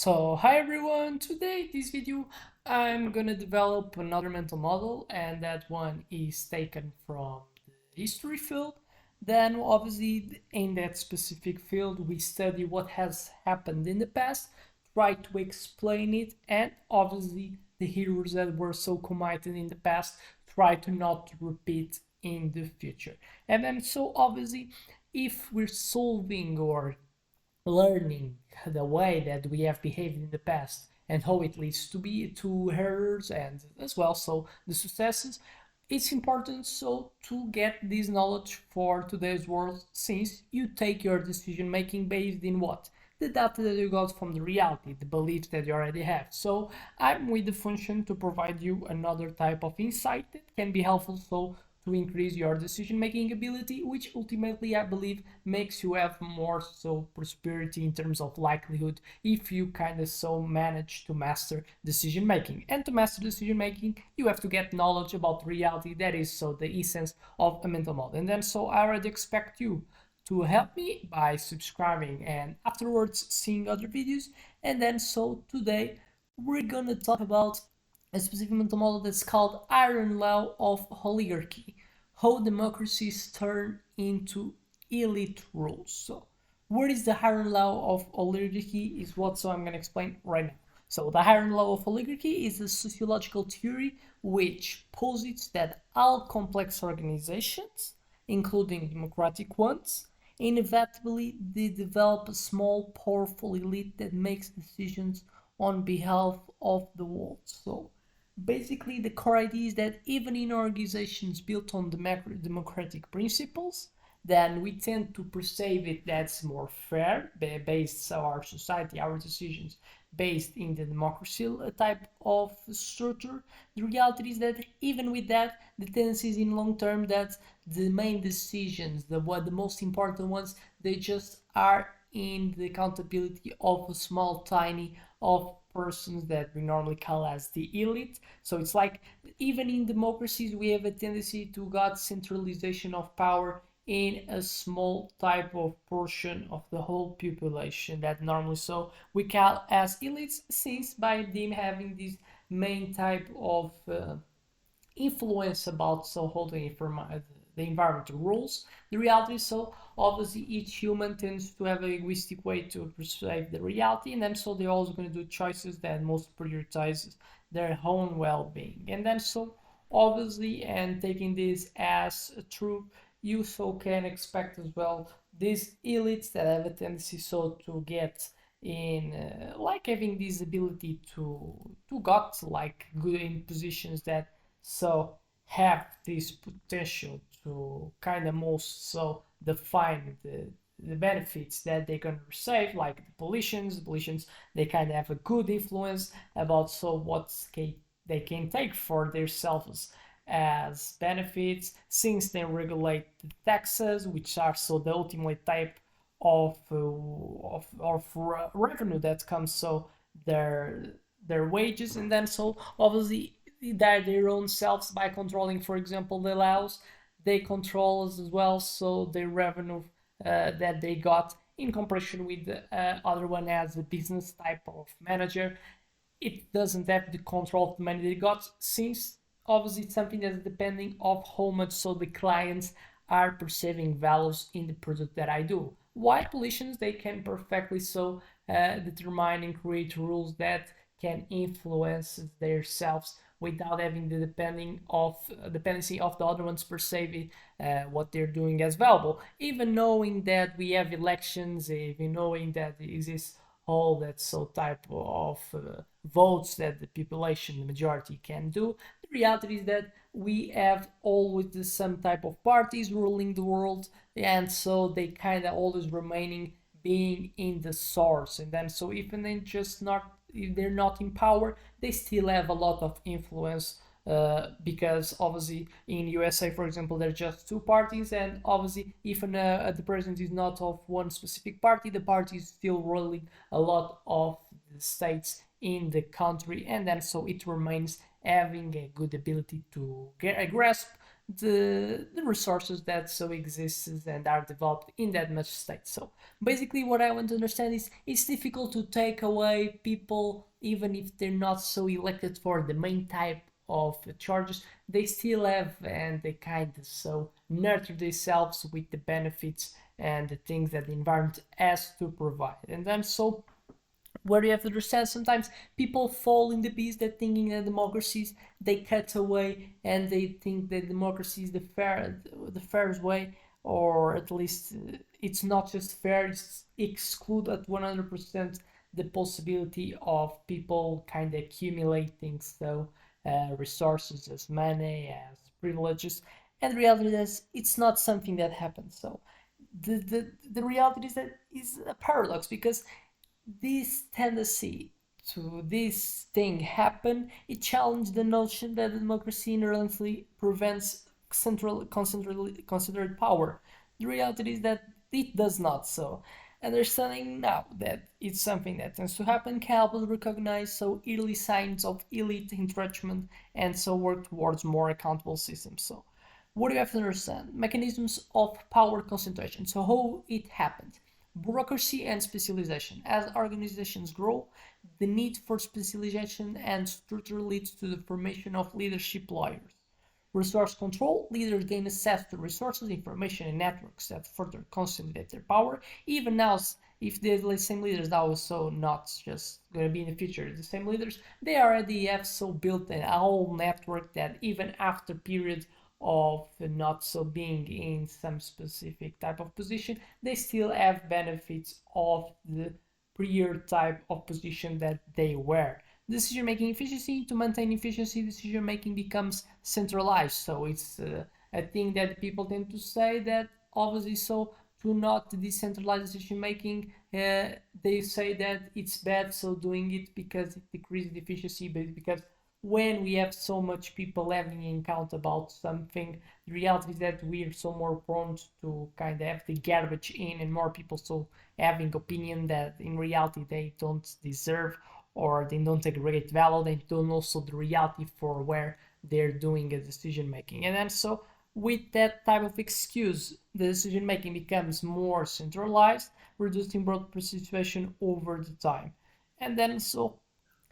So, hi everyone! Today, this video, I'm gonna develop another mental model, and that one is taken from the history field. Then, obviously, in that specific field, we study what has happened in the past, try to explain it, and obviously, the heroes that were so committed in the past try to not repeat in the future. And then, so obviously, if we're solving or learning the way that we have behaved in the past and how it leads to be to errors and as well so the successes, it's important so to get this knowledge for today's world, since you take your decision making based in what the data that you got from the reality, the beliefs that you already have. So I'm with the function to provide you another type of insight that can be helpful so to increase your decision making ability, which ultimately I believe makes you have more so prosperity in terms of likelihood if you kind of so manage to master decision making. And to master decision making, you have to get knowledge about reality. That is so the essence of a mental model. And then so I already expect you to help me by subscribing and afterwards seeing other videos. And then so today we're gonna talk about a specific mental model that's called Iron Law of Oligarchy, how democracies turn into elite rules. So what is the Iron Law of Oligarchy is what so I'm going to explain right now. So the Iron Law of Oligarchy is a sociological theory which posits that all complex organizations, including democratic ones, inevitably they develop a small powerful elite that makes decisions on behalf of the world. So basically, the core idea is that even in organizations built on democratic principles, then we tend to perceive it that's more fair, based our society, our decisions based in the democracy type of structure. The reality is that even with that, the tendency is in long term that the main decisions, the most important ones, they just are in the accountability of a small tiny of persons that we normally call as the elite. So it's like even in democracies we have a tendency to got centralization of power in a small type of portion of the whole population that normally so we call as elites, since by them having this main type of influence about so holding the environmental rules. The reality is so obviously each human tends to have an egoistic way to perceive the reality, and then so they're also going to do choices that most prioritizes their own well-being. And then so obviously, and taking this as true, you so can expect as well these elites that have a tendency so to get in like having this ability to got like good in positions that so have this potential to kind of most so define the benefits that they're going to receive, like the politicians they kind of have a good influence about so what they can take for themselves as benefits, since they regulate the taxes, which are so the ultimate type of revenue that comes so their wages. And then so obviously their own selves by controlling, for example, the laws, they control as well so the revenue that they got in comparison with the other one as a business type of manager. It doesn't have the control of the money they got, since obviously it's something that's depending of how much so the clients are perceiving values in the product that I do. While politicians they can perfectly so determine and create rules that can influence themselves without having the dependency of the other ones perceiving what they're doing as valuable. Even knowing that we have elections, even knowing that there exists all that so type of votes that the population, the majority, can do. The reality is that we have always some type of parties ruling the world, and so they kind of always remaining being in the source. And then so even they just not if they're not in power, they still have a lot of influence. Because obviously in USA, for example, there are just two parties, and obviously even the president is not of one specific party, the party is still ruling a lot of the states in the country, and then so it remains having a good ability to get a grasp the resources that so exists and are developed in that much state. So basically what I want to understand is it's difficult to take away people even if they're not so elected for the main type of charges. They still have and they kind of so nurture themselves with the benefits and the things that the environment has to provide. And then so where you have to understand sometimes people fall in the beast that thinking that democracies they cut away and they think that democracy is the fairest way, or at least it's not just fair, it's exclude at 100% the possibility of people kind of accumulating so resources as money as privileges. And the reality is it's not something that happens. So the reality is that is a paradox, because this tendency to this thing happen, it challenged the notion that democracy inherently prevents concentrated power. The reality is that it does not. So, understanding now that it's something that tends to happen can help us recognize so early signs of elite entrenchment and so work towards more accountable systems. So, what do you have to understand? Mechanisms of power concentration. So, how it happened. Bureaucracy and specialization. As organizations grow, the need for specialization and structure leads to the formation of leadership layers. Resource control. Leaders gain access to resources, information, and networks that further consolidate their power. Even now, if the same leaders now also not just going to be in the future the same leaders, they already have so built a whole network that even after periods of not so being in some specific type of position, they still have benefits of the prior type of position that they were. Decision making efficiency. To maintain efficiency, decision making becomes centralized. So it's a thing that people tend to say that obviously so to not decentralize decision making, they say that it's bad so doing it because it decreases efficiency, but because when we have so much people having in count about something, the reality is that we are so more prone to kind of have the garbage in and more people so having opinion that in reality they don't deserve or they don't aggregate value, they don't also the reality for where they're doing a decision making. And then so with that type of excuse, the decision making becomes more centralized, reducing broad participation over the time. And then so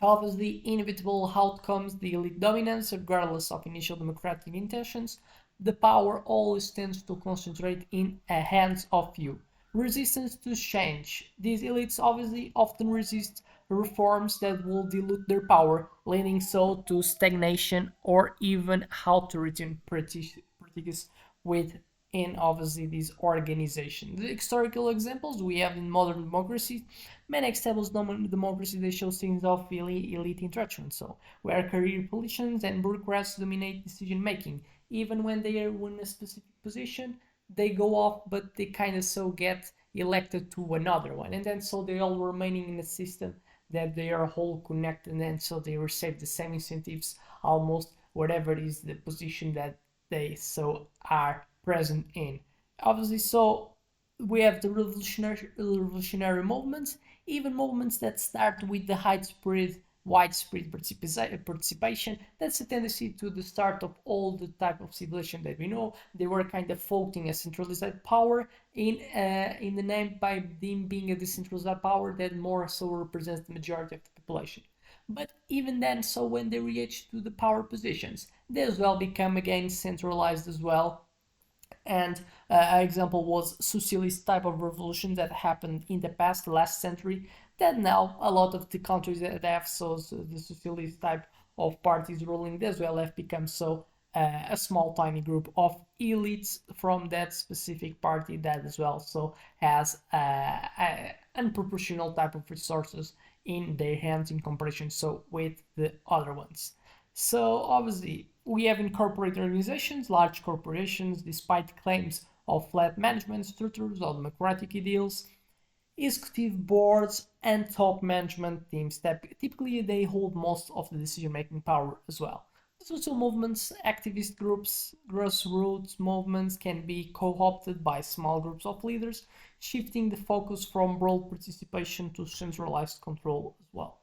obviously inevitable outcomes, the elite dominance, regardless of initial democratic intentions, the power always tends to concentrate in the hands of few. Resistance to change. These elites obviously often resist reforms that will dilute their power, leading so to stagnation or even authoritarian practices within obviously these organizations. The historical examples we have in modern democracies, many established democracies they show signs of elite interaction. So where career politicians and bureaucrats dominate decision making, even when they are in a specific position, they go off, but they kind of so get elected to another one, and then so they all remaining in a system that they are all connected, and so they receive the same incentives almost whatever is the position that they so are present in. Obviously, so we have the revolutionary movements, even movements that start with the widespread participation. That's a tendency to the start of all the type of civilization that we know. They were kind of floating a centralized power in the name by them being a decentralized power that more so represents the majority of the population. But even then, so when they reach to the power positions, they as well become again centralized as well. And an example was socialist type of revolution that happened in the past last century, that now a lot of the countries that have so the socialist type of parties ruling as well have become so a small tiny group of elites from that specific party that as well so has unproportional type of resources in their hands in comparison so with the other ones. So obviously, we have incorporated organizations, large corporations, despite claims of flat management structures or democratic ideals, executive boards, and top management teams that typically they hold most of the decision-making power as well. Social movements, activist groups, grassroots movements can be co-opted by small groups of leaders, shifting the focus from broad participation to centralized control as well.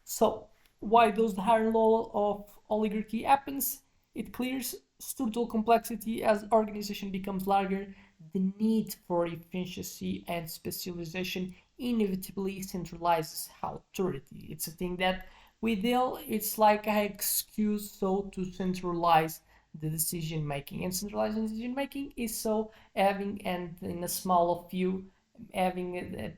So, why does the higher level of oligarchy happens? It clears structural complexity. As organization becomes larger, the need for efficiency and specialization inevitably centralizes authority. It's a thing that we deal, it's like an excuse so to centralize the decision making. And centralizing decision making is so having and in a smaller few having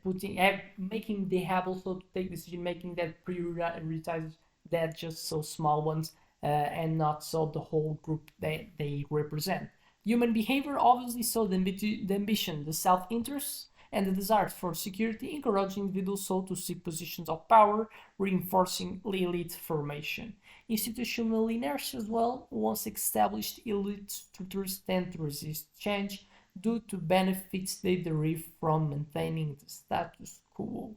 making the hub also to take decision making that prioritizes that just so small ones and not so the whole group that they represent. Human behavior obviously so the ambition, the self-interest, and the desire for security encourage individuals so to seek positions of power, reinforcing elite formation. Institutional inertia as well, once established elite structures tend to resist change due to benefits they derive from maintaining the status quo.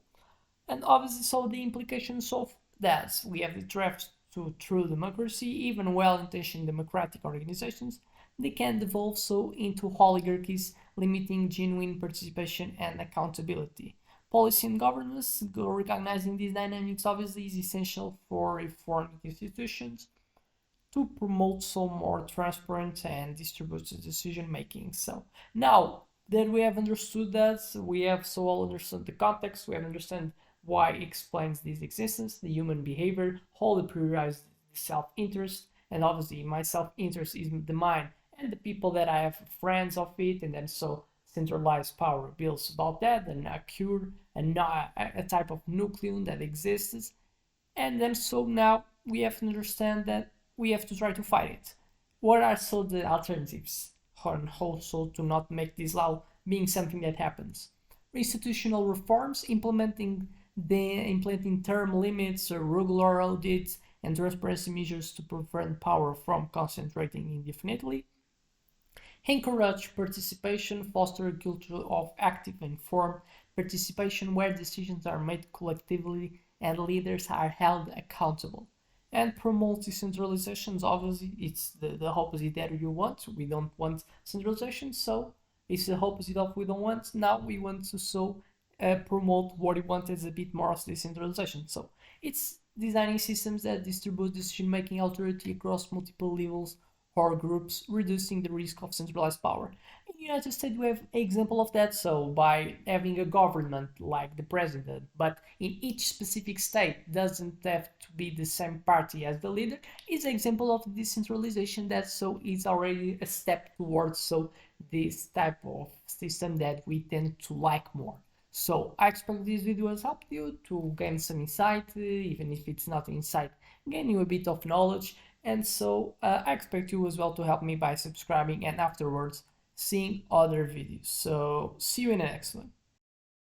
And obviously, so the implications of that we have the draft to true democracy, even well-intentioned democratic organizations, they can devolve so into oligarchies, limiting genuine participation and accountability. Policy and governance, recognizing these dynamics, obviously is essential for reforming institutions to promote some more transparent and distributed decision making. So now that we have understood that, we have so well understood the context, we have understood why it explains this existence, the human behavior, how it prioritizes the self-interest, and obviously my self-interest is the mind and the people that I have friends of it, and then so centralized power builds about that, and a cure, and a type of nucleon that exists, and then so now we have to understand that we have to try to fight it. What are so the alternatives? And also to not make this law being something that happens. Institutional reforms, implementing term limits, regular audits, and transparency measures to prevent power from concentrating indefinitely. Encourage participation, foster a culture of active and informed participation where decisions are made collectively and leaders are held accountable. And promote decentralizations. Obviously, it's the opposite that you want. We don't want centralization, so it's the opposite of we don't want. Now we want to so promote what we want as a bit more of decentralization. So it's designing systems that distribute decision making authority across multiple levels or groups, reducing the risk of centralized power. In the United States, we have an example of that, so by having a government like the president, but in each specific state doesn't have to be the same party as the leader, is an example of decentralization that so is already a step towards so this type of system that we tend to like more. So I expect this video has helped you to gain some insight, even if it's not insight, gain you a bit of knowledge. And so I expect you as well to help me by subscribing and afterwards seeing other videos. So see you in the next one.